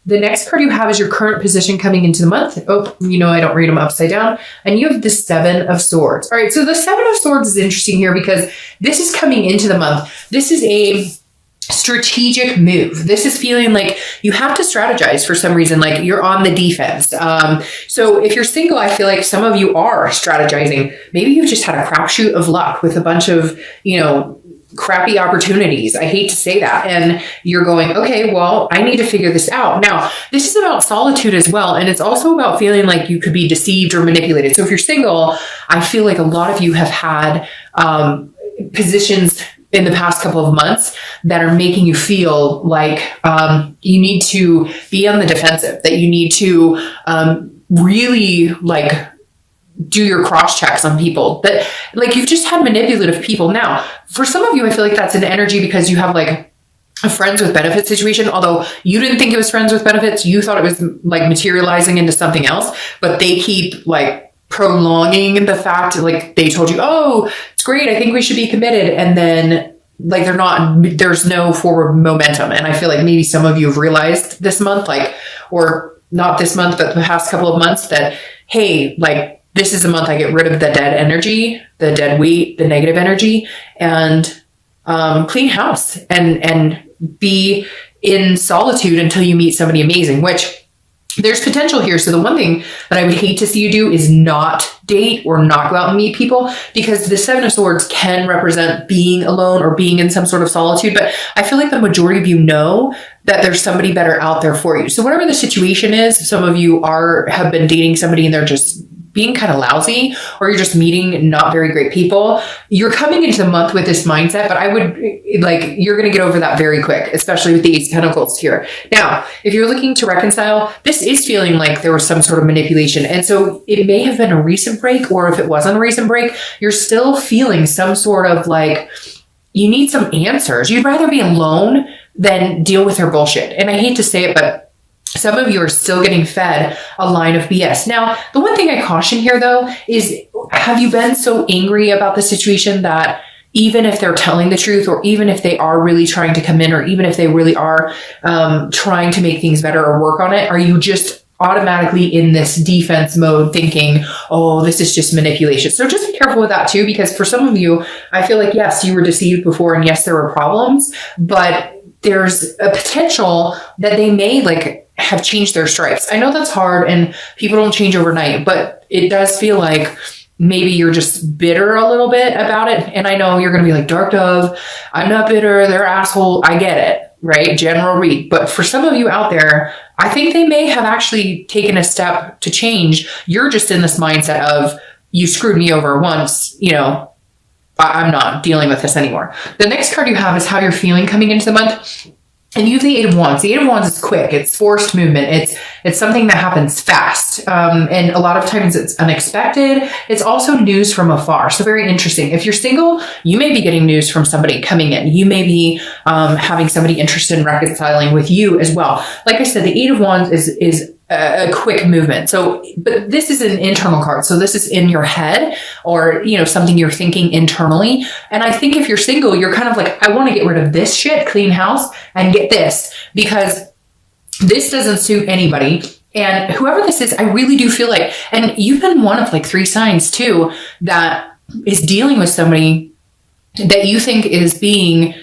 The next card you have is your current position coming into the month. Oh, you know, I don't read them upside down. And you have the Seven of Swords. All right, so the Seven of Swords is interesting here because this is coming into the month. This is a strategic move. This is feeling like you have to strategize for some reason, like you're on the defense. So if you're single, I feel like some of you are strategizing. Maybe you've just had a crapshoot of luck with a bunch of, you know, crappy opportunities. I hate to say that. And you're going, okay, well, I need to figure this out. Now, this is about solitude as well. And it's also about feeling like you could be deceived or manipulated. So if you're single, I feel like a lot of you have had positions in the past couple of months that are making you feel like you need to be on the defensive, that you need to really like do your cross checks on people, that like you've just had manipulative people. Now, for some of you, I feel like that's an energy because you have like a friends with benefits situation, although you didn't think it was friends with benefits. You thought it was like materializing into something else, but they keep like prolonging the fact, like they told you, oh, it's great, I think we should be committed. And then like they're not, there's no forward momentum. And I feel like maybe some of you have realized this month, like, or not this month, but the past couple of months that, hey, like, this is a month I get rid of the dead energy, the dead weight, the negative energy, and clean house and be in solitude until you meet somebody amazing, which there's potential here. So the one thing that I would hate to see you do is not date or not go out and meet people, because the Seven of Swords can represent being alone or being in some sort of solitude. But I feel like the majority of you know that there's somebody better out there for you. So whatever the situation is, some of you have been dating somebody and they're just being kind of lousy, or you're just meeting not very great people. You're coming into the month with this mindset, but I would like, you're going to get over that very quick, especially with the Ace of Pentacles here. Now, if you're looking to reconcile, this is feeling like there was some sort of manipulation. And so it may have been a recent break, or if it wasn't a recent break, you're still feeling some sort of like, you need some answers. You'd rather be alone than deal with her bullshit. And I hate to say it, but some of you are still getting fed a line of BS. Now, the one thing I caution here, though, is have you been so angry about the situation that even if they're telling the truth, or even if they are really trying to come in, or even if they really are trying to make things better or work on it, are you just automatically in this defense mode thinking, oh, this is just manipulation? So just be careful with that too, because for some of you, I feel like, yes, you were deceived before, and yes, there were problems, but there's a potential that they may like have changed their stripes. I know that's hard and people don't change overnight, but it does feel like maybe you're just bitter a little bit about it. And I know you're going to be like, Dark Dove, I'm not bitter, they're asshole. I get it, right? General read. But for some of you out there, I think they may have actually taken a step to change. You're just in this mindset of, you screwed me over once, you know, I'm not dealing with this anymore. The next card you have is how you're feeling coming into the month. And you have the Eight of Wands. The Eight of Wands is quick. It's forced movement. It's something that happens fast. And a lot of times it's unexpected. It's also news from afar. So very interesting. If you're single, you may be getting news from somebody coming in. You may be having somebody interested in reconciling with you as well. Like I said, the Eight of Wands is a quick movement. So, but this is an internal card. So this is in your head, or, you know, something you're thinking internally. And I think if you're single, you're kind of like, I want to get rid of this shit, clean house, and get this, because this doesn't suit anybody. And whoever this is, I really do feel like, and you've been one of like 3 signs too, that is dealing with somebody that you think is being,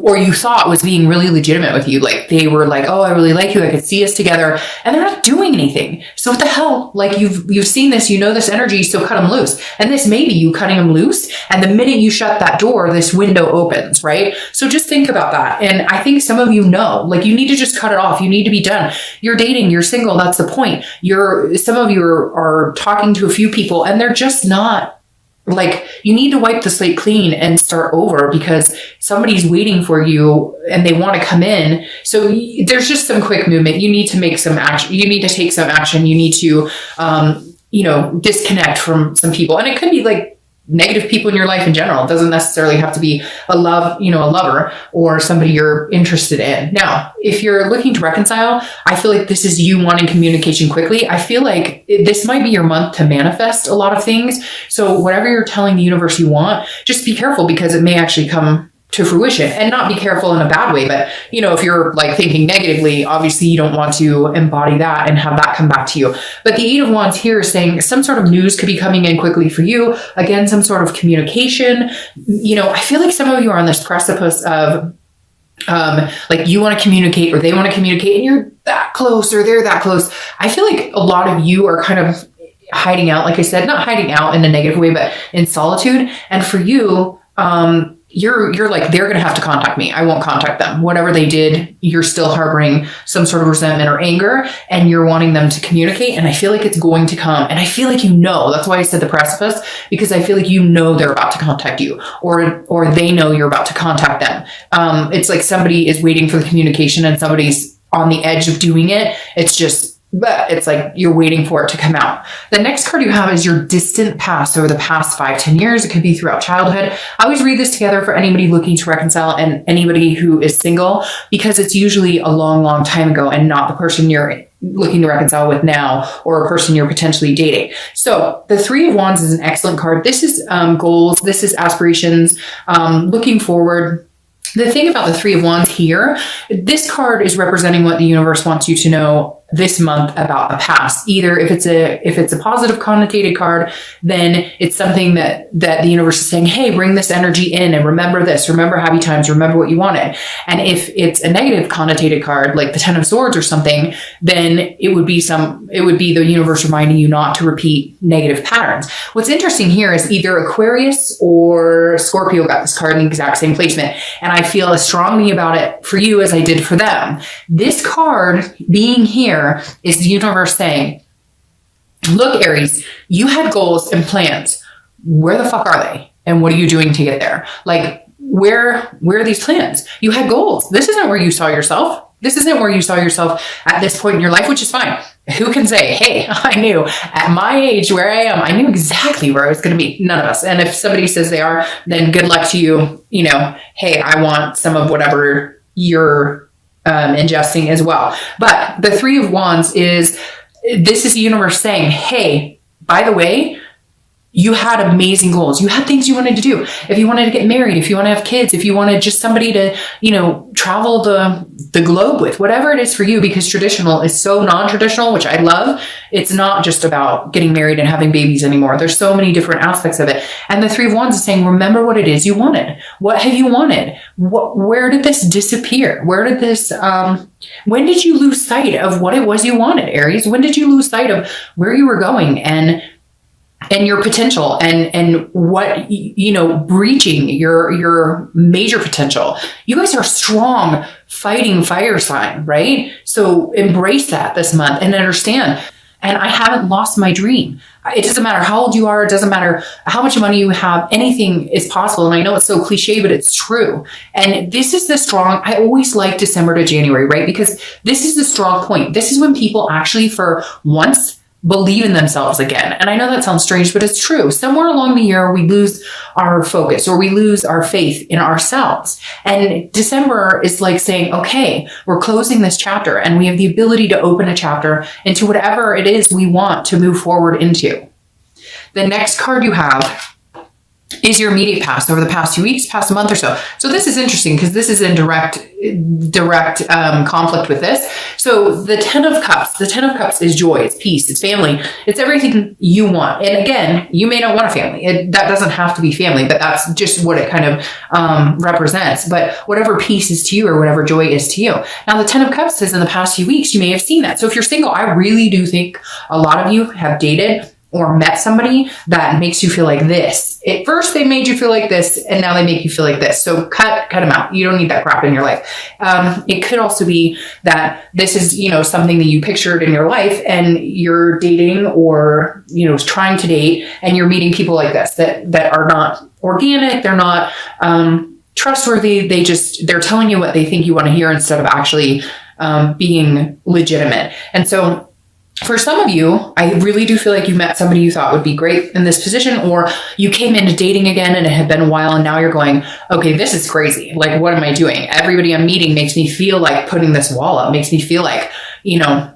or you thought was being really legitimate with you. Like they were like, oh, I really like you, I could see us together, and they're not doing anything. So what the hell? Like you've seen this, you know this energy, so cut them loose. And this may be you cutting them loose, and the minute you shut that door, this window opens, right? So just think about that. And I think some of you know, like you need to just cut it off. You need to be done. You're dating, you're single, that's the point. Some of you are talking to a few people, and they're just not, like, you need to wipe the slate clean and start over, because somebody's waiting for you and they want to come in. So there's just some quick movement. You need to make some action. You need to take some action. You need to, you know, disconnect from some people. And it could be like negative people in your life in general. It doesn't necessarily have to be a lover or somebody you're interested in. Now, if you're looking to reconcile, I feel like this is you wanting communication quickly. I feel like this might be your month to manifest a lot of things. So whatever you're telling the universe you want, just be careful, because it may actually come to fruition, and not be careful in a bad way. But, you know, if you're like thinking negatively, obviously you don't want to embody that and have that come back to you. But the Eight of Wands here is saying some sort of news could be coming in quickly for you. Again, some sort of communication. You know, I feel like some of you are on this precipice of like you want to communicate or they want to communicate and you're that close or they're that close. I feel like a lot of you are kind of hiding out, like I said, not hiding out in a negative way, but in solitude. And for you, you're like, they're going to have to contact me. I won't contact them. Whatever they did, you're still harboring some sort of resentment or anger, and you're wanting them to communicate. And I feel like it's going to come. And I feel like, you know, that's why I said the precipice, because I feel like, you know, they're about to contact you, or they know you're about to contact them. It's like somebody is waiting for the communication and somebody's on the edge of doing it. But it's like you're waiting for it to come out. The next card you have is your distant past, over the past 5-10 years. It could be throughout childhood. I always read this together for anybody looking to reconcile and anybody who is single, because it's usually a long, long time ago and not the person you're looking to reconcile with now, or a person you're potentially dating. So the Three of Wands is an excellent card. This is goals. This is aspirations, looking forward. The thing about the Three of Wands here, this card is representing what the universe wants you to know this month about the past. Either if it's a positive connotated card, then it's something that the universe is saying, hey, bring this energy in and remember this, remember happy times, remember what you wanted. And if it's a negative connotated card, like the Ten of Swords or something, then it would be the universe reminding you not to repeat negative patterns. What's interesting here is either Aquarius or Scorpio got this card in the exact same placement. And I feel as strongly about it for you as I did for them. This card being here is the universe saying, look, Aries, you had goals and plans. Where the fuck are they? And what are you doing to get there? Like, where are these plans? You had goals. This isn't where you saw yourself. This isn't where you saw yourself at this point in your life, which is fine. Who can say, hey, I knew at my age where I am, I knew exactly where I was going to be. None of us. And if somebody says they are, then good luck to you. You know, hey, I want some of whatever you're ingesting as well. But the Three of Wands this is the universe saying, hey, by the way, you had amazing goals. You had things you wanted to do. If you wanted to get married, if you want to have kids, if you wanted just somebody to, you know, travel the globe with, whatever it is for you, because traditional is so non-traditional, which I love. It's not just about getting married and having babies anymore. There's so many different aspects of it. And the Three of Wands is saying, remember what it is you wanted. What have you wanted? Where did this disappear? Where did this, when did you lose sight of what it was you wanted, Aries? When did you lose sight of where you were going and your potential and what, you know, breaching your major potential? You guys are strong, fighting fire sign, right? So embrace that this month and understand. And I haven't lost my dream. It doesn't matter how old you are. It doesn't matter how much money you have. Anything is possible. And I know it's so cliche, but it's true. And this is the strong, I always like December to January, right? Because this is the strong point. This is when people actually for once believe in themselves again. And I know that sounds strange, but it's true. Somewhere along the year, we lose our focus or we lose our faith in ourselves. And December is like saying, okay, we're closing this chapter and we have the ability to open a chapter into whatever it is we want to move forward into. The next card you have is your immediate past, over the past 2 weeks, past a month or so. So this is interesting because this is in direct conflict with this. So the Ten of Cups is joy, it's peace, it's family, it's everything you want. And again, you may not want a family. That doesn't have to be family, but that's just what it kind of represents. But whatever peace is to you or whatever joy is to you. Now the Ten of Cups says in the past few weeks, you may have seen that. So if you're single, I really do think a lot of you have dated or met somebody that makes you feel like this. At first they made you feel like this and now they make you feel like this. So cut them out. You don't need that crap in your life. It could also be that this is, you know, something that you pictured in your life and you're dating or, you know, trying to date and you're meeting people like this that are not organic. They're not trustworthy. They're telling you what they think you want to hear instead of actually being legitimate. And so for some of you, I really do feel like you met somebody you thought would be great in this position, or you came into dating again and it had been a while and now you're going, okay, this is crazy. Like, what am I doing? Everybody I'm meeting makes me feel like putting this wall up, makes me feel like,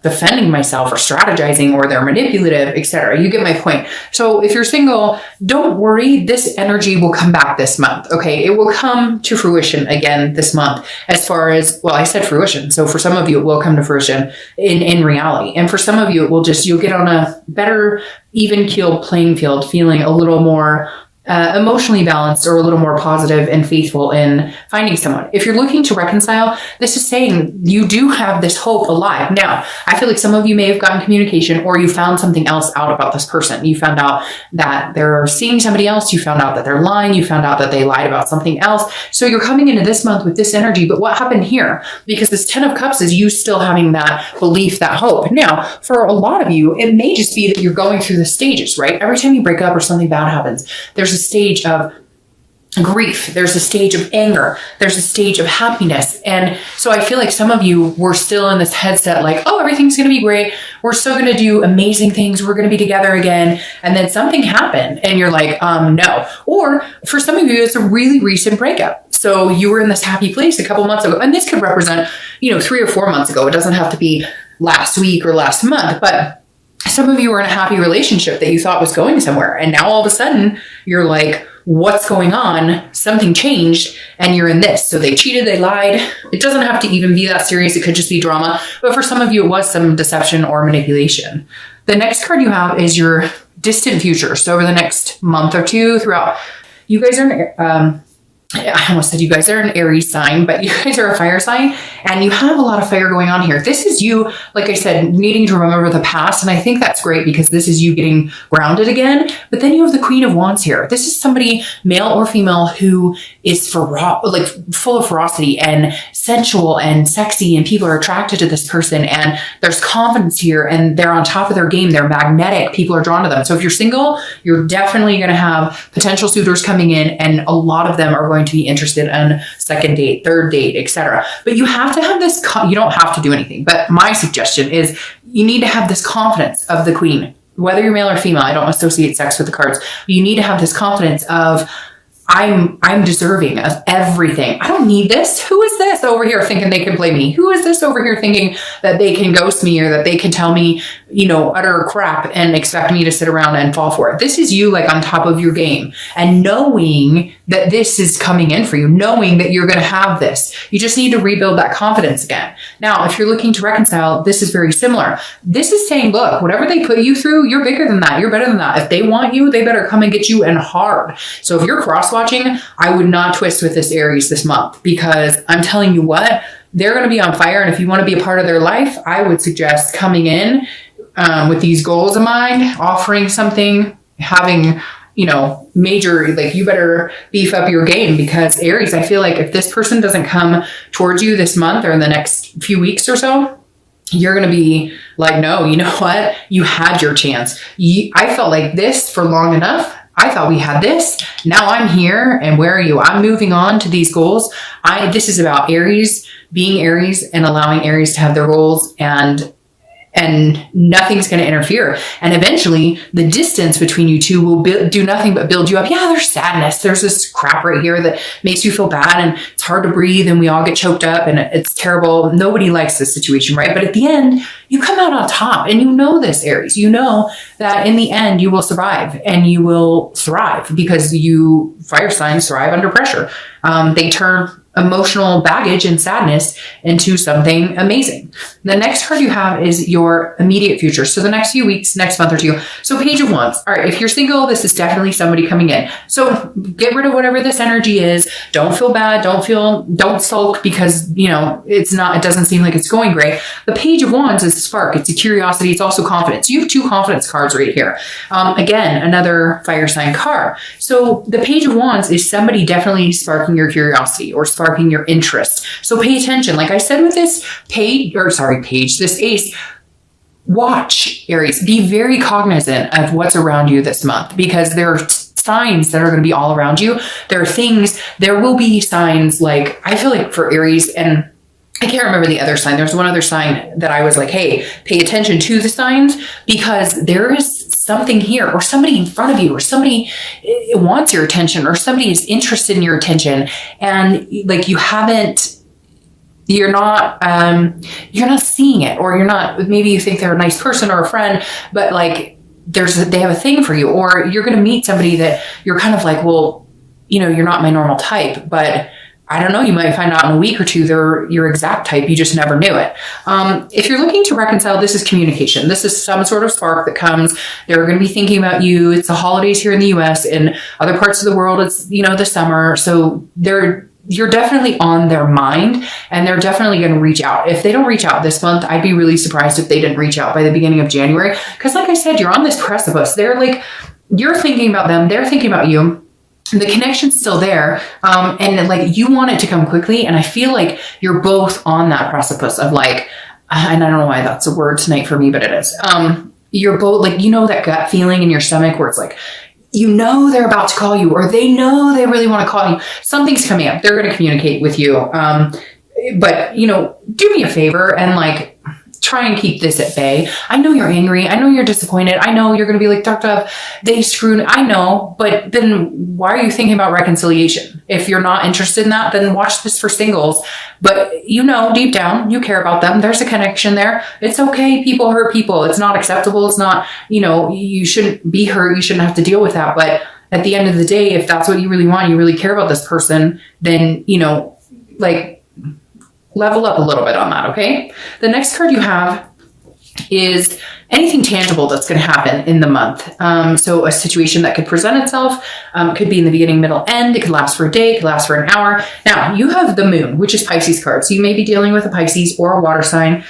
defending myself or strategizing, or they're manipulative, etc. You get my point. So if you're single, don't worry. This energy will come back this month. Okay. It will come to fruition again this month. As far as, well, I said fruition. So for some of you, it will come to fruition in reality. And for some of you, it will you'll get on a better, even keeled playing field, feeling a little more emotionally balanced, or a little more positive and faithful in finding someone. If you're looking to reconcile, this is saying you do have this hope alive. Now, I feel like some of you may have gotten communication, or you found something else out about this person. You found out that they're seeing somebody else. You found out that they're lying. You found out that they lied about something else. So you're coming into this month with this energy. But what happened here? Because this 10 of Cups is you still having that belief, that hope. Now, for a lot of you, it may just be that you're going through the stages, right? Every time you break up or something bad happens, there's a stage of grief, there's a stage of anger, there's a stage of happiness. And so I feel like some of you were still in this headset like, oh, everything's going to be great, we're still going to do amazing things, we're going to be together again, and then something happened and you're like, no. Or for some of you, it's a really recent breakup. So you were in this happy place a couple months ago, and this could represent 3 or 4 months ago. It doesn't have to be last week or last month, but some of you were in a happy relationship that you thought was going somewhere. And now all of a sudden you're like, what's going on? Something changed and you're in this. So they cheated, they lied. It doesn't have to even be that serious. It could just be drama. But for some of you, it was some deception or manipulation. The next card you have is your distant future. So over the next month or two throughout, you guys are I almost said you guys are an Aries sign, but you guys are a fire sign, and you have a lot of fire going on here. This is you, like I said, needing to remember the past. And I think that's great because this is you getting grounded again. But then you have the Queen of Wands here. This is somebody, male or female, who is full of ferocity and sensual and sexy, and people are attracted to this person, and there's confidence here, and they're on top of their game. They're magnetic. People are drawn to them. So if you're single, you're definitely going to have potential suitors coming in, and a lot of them are going to be interested in second date, third date, etc. But you have to have this, you don't have to do anything, but my suggestion is you need to have this confidence of the Queen, whether you're male or female. I don't associate sex with the cards, but you need to have this confidence of, I'm deserving of everything. I don't need this. Who is this over here thinking they can play me? Who is this over here thinking that they can ghost me, or that they can tell me, utter crap and expect me to sit around and fall for it? This is you, like, on top of your game, and knowing that this is coming in for you, knowing that you're going to have this. You just need to rebuild that confidence again. Now, if you're looking to reconcile, this is very similar. This is saying, look, whatever they put you through, you're bigger than that. You're better than that. If they want you, they better come and get you, and hard. So if you're crosswatching, I would not twist with this Aries this month, because I'm telling you what, they're going to be on fire. And if you want to be a part of their life, I would suggest coming in with these goals in mind, offering something, having, major, like, you better beef up your game, because Aries, I feel like if this person doesn't come towards you this month or in the next few weeks or so, you're going to be like, no, you know what? You had your chance. I felt like this for long enough. I thought we had this. Now I'm here, and where are you? I'm moving on to these goals. This is about Aries, being Aries, and allowing Aries to have their goals, and nothing's going to interfere. And eventually the distance between you two will do nothing but build you up. Yeah, there's sadness. There's this crap right here that makes you feel bad, and it's hard to breathe, and we all get choked up, and it's terrible. Nobody likes this situation, right? But at the end, you come out on top, and you know this, Aries. You know that in the end, you will survive, and you will thrive, because you fire signs thrive under pressure. They turn emotional baggage and sadness into something amazing. The next card you have is your immediate future. So the next few weeks, next month or two. So Page of Wands. All right, if you're single, this is definitely somebody coming in. So get rid of whatever this energy is. Don't feel bad. Don't sulk because, it doesn't seem like it's going great. The Page of Wands is a spark. It's a curiosity. It's also confidence. You have two confidence cards right here. Again, another fire sign card. So the Page of Wands is somebody definitely sparking your curiosity or sparking your interest. So pay attention. Like I said with this this ace, watch, Aries. Be very cognizant of what's around you this month, because there are signs that are going to be all around you. There will be signs, like, I feel like for Aries, and I can't remember the other sign. There's one other sign that I was like, hey, pay attention to the signs, because there is something here, or somebody in front of you, or somebody wants your attention, or somebody is interested in your attention. And like, you haven't you're not seeing it, or maybe you think they're a nice person or a friend, but like they have a thing for you, or you're going to meet somebody that you're kind of like, well, you're not my normal type, but I don't know, you might find out in a week or two they're your exact type. You just never knew it. If you're looking to reconcile, this is communication. This is some sort of spark that comes. They're going to be thinking about you. It's the holidays here in the US. In other parts of the world, it's, the summer. So you're definitely on their mind, and they're definitely going to reach out. If they don't reach out this month, I'd be really surprised if they didn't reach out by the beginning of January. Because like I said, you're on this precipice. You're thinking about them. They're thinking about you. The connection's still there. And like you want it to come quickly. And I feel like you're both on that precipice of like, and I don't know why that's a word tonight for me, but it is. You're both like, that gut feeling in your stomach where it's like, they're about to call you, or they know they really want to call you. Something's coming up. They're going to communicate with you. But do me a favor and like, try and keep this at bay. I know you're angry. I know you're disappointed. I know you're going to be like, Dr. they screwed. I know, but then why are you thinking about reconciliation? If you're not interested in that, then watch this for singles. But deep down, you care about them. There's a connection there. It's okay. People hurt people. It's not acceptable. It's not, you shouldn't be hurt. You shouldn't have to deal with that. But at the end of the day, if that's what you really want, you really care about this person, then, like, level up a little bit on that, okay? The next card you have is anything tangible that's going to happen in the month. So a situation that could present itself, could be in the beginning, middle, end. It could last for a day. It could last for an hour. Now, you have the moon, which is Pisces card. So you may be dealing with a Pisces or a water sign,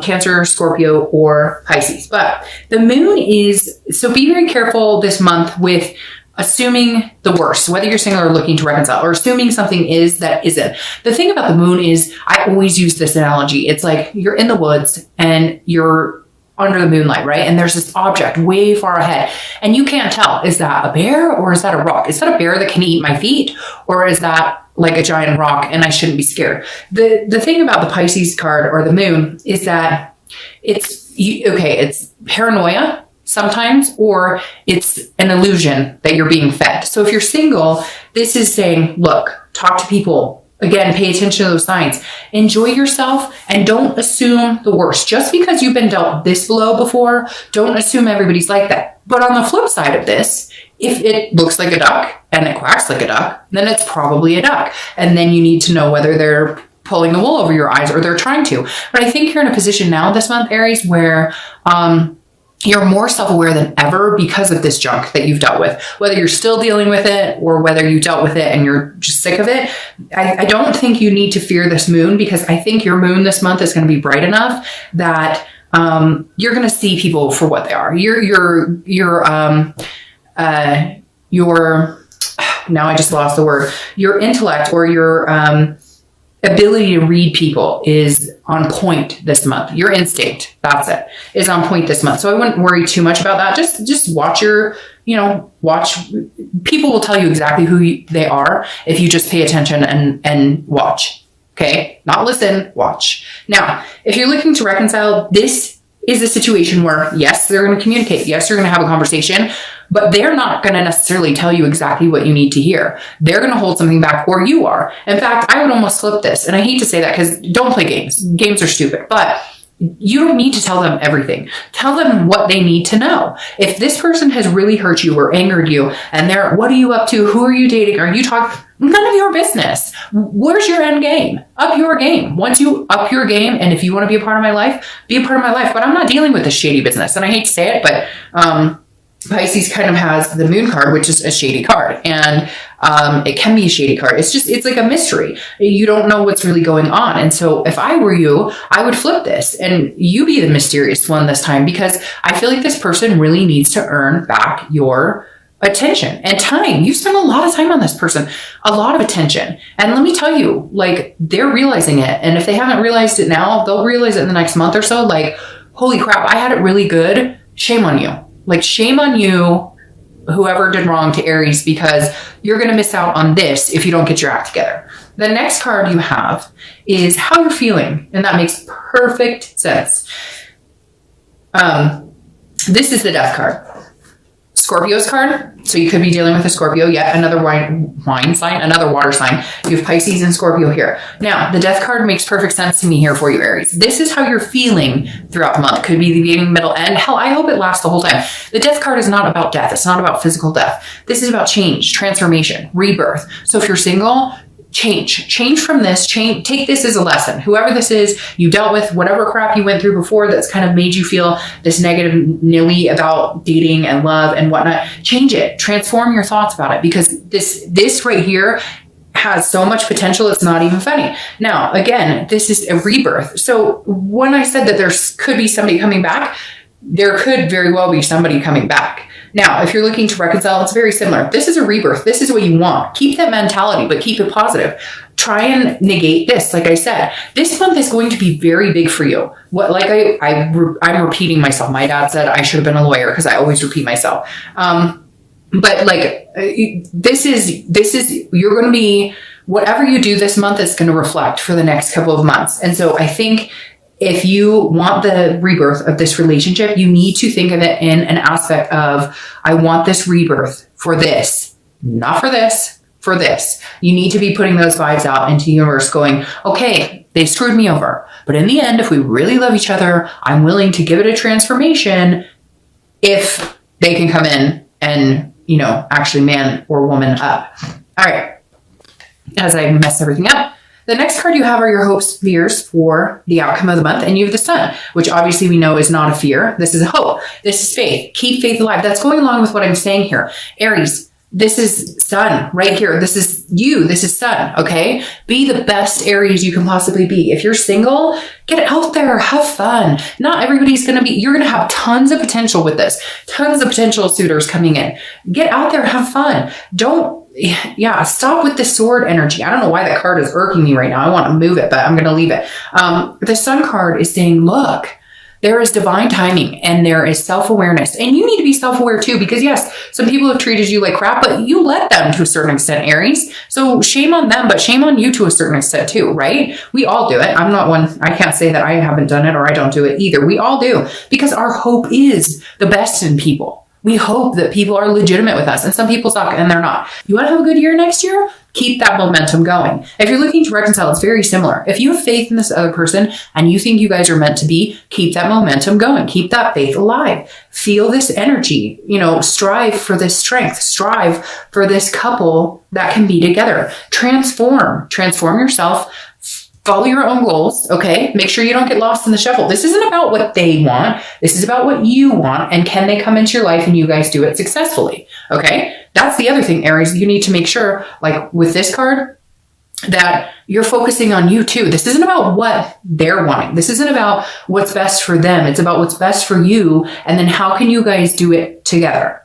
Cancer, Scorpio, or Pisces. But the moon so be very careful this month with assuming the worst, whether you're single or looking to reconcile, or assuming something is that isn't. The thing about the moon is, I always use this analogy. It's like you're in the woods and you're under the moonlight, right? And there's this object way far ahead and you can't tell, is that a bear or is that a rock? Is that a bear that can eat my feet? Or is that like a giant rock and I shouldn't be scared? The thing about the Pisces card or the moon is that it's paranoia sometimes, or it's an illusion that you're being fed. So if you're single, this is saying, look, talk to people. Again, pay attention to those signs. Enjoy yourself and don't assume the worst. Just because you've been dealt this blow before, don't assume everybody's like that. But on the flip side of this, if it looks like a duck and it quacks like a duck, then it's probably a duck. And then you need to know whether they're pulling the wool over your eyes or they're trying to. But I think you're in a position now this month, Aries, where you're more self-aware than ever because of this junk that you've dealt with. Whether you're still dealing with it or whether you dealt with it and you're just sick of it, I don't think you need to fear this moon, because I think your moon this month is going to be bright enough that you're going to see people for what they are. Now I just lost the word. Your intellect or your ability to read people is on point this month. Your instinct, that's it, is on point this month. So I wouldn't worry too much about that. Just watch watch. People will tell you exactly who they are if you just pay attention and watch. Okay? Not listen, watch. Now, if you're looking to reconcile, this is a situation where, yes, they're going to communicate. Yes, you're going to have a conversation, but they're not going to necessarily tell you exactly what you need to hear. They're going to hold something back, or you are. In fact, I would almost flip this. And I hate to say that because don't play games. Games are stupid, but you don't need to tell them everything. Tell them what they need to know. If this person has really hurt you or angered you and what are you up to? Who are you dating? Are you talking? None of your business. Where's your end game? Up your game. Once you up your game, and if you want to be a part of my life, be a part of my life. But I'm not dealing with this shady business. And I hate to say it, but Pisces kind of has the moon card, which is a shady card. And it can be a shady card. It's like a mystery. You don't know what's really going on. And so if I were you, I would flip this and you be the mysterious one this time, because I feel like this person really needs to earn back your attention and time. You've spent a lot of time on this person, a lot of attention. And let me tell you, like, they're realizing it. And if they haven't realized it now, they'll realize it in the next month or so. Like, holy crap, I had it really good. Shame on you. Like, shame on you, whoever did wrong to Aries, because you're going to miss out on this if you don't get your act together. The next card you have is how you're feeling. And that makes perfect sense. This is the Death card. Scorpio's card. So you could be dealing with a Scorpio, yet another wine sign, another water sign. You have Pisces and Scorpio here. Now, the Death card makes perfect sense to me here for you, Aries. This is how you're feeling throughout the month. Could be the beginning, middle, end. Hell, I hope it lasts the whole time. The Death card is not about death. It's not about physical death. This is about change, transformation, rebirth. So if you're single, change from this, take this as a lesson. Whoever this is, you dealt with whatever crap you went through before that's kind of made you feel this negative nilly about dating and love and whatnot. Change it, transform your thoughts about it, because this right here has so much potential. It's not even funny. Now, again, this is a rebirth. So when I said that there could be somebody coming back, there could very well be somebody coming back. Now, if you're looking to reconcile, it's very similar. This is a rebirth. This is what you want. Keep that mentality, but keep it positive. Try and negate this. Like I said, this month is going to be very big for you. I'm repeating myself. My dad said I should have been a lawyer because I always repeat myself. But like, this is, you're going to be, whatever you do this month is going to reflect for the next couple of months. And so I think if you want the rebirth of this relationship, you need to think of it in an aspect of, I want this rebirth for this, not for this, for this. You need to be putting those vibes out into the universe going, okay, they screwed me over. But in the end, if we really love each other, I'm willing to give it a transformation if they can come in and, you know, actually man or woman up. All right. As I mess everything up, the next card you have are your hopes, fears for the outcome of the month. And you have the Sun, which obviously we know is not a fear. This is a hope. This is faith. Keep faith alive. That's going along with what I'm saying here. Aries, this is Sun right here. This is you. This is Sun. Okay. Be the best Aries you can possibly be. If you're single, get out there, have fun. Not everybody's going to be, you're going to have tons of potential with this. Tons of potential suitors coming in. Get out there, have fun. Stop with the sword energy. I don't know why that card is irking me right now. I want to move it, but I'm going to leave it. The Sun card is saying, look, there is divine timing and there is self-awareness, and you need to be self-aware too, because yes, some people have treated you like crap, but you let them to a certain extent, Aries. So shame on them, but shame on you to a certain extent too, right? We all do it. I'm not one, I can't say that I haven't done it or I don't do it either. We all do, because our hope is the best in people. We hope that people are legitimate with us, and some people suck and they're not. You want to have a good year next year? Keep that momentum going. If you're looking to reconcile, it's very similar. If you have faith in this other person and you think you guys are meant to be, keep that momentum going. Keep that faith alive. Feel this energy, you know, strive for this strength, strive for this couple that can be together. Transform yourself. Follow your own goals, okay? Make sure you don't get lost in the shuffle. This isn't about what they want. This is about what you want, and can they come into your life and you guys do it successfully, okay? That's the other thing, Aries. You need to make sure, like with this card, that you're focusing on you too. This isn't about what they're wanting. This isn't about what's best for them. It's about what's best for you, and then how can you guys do it together?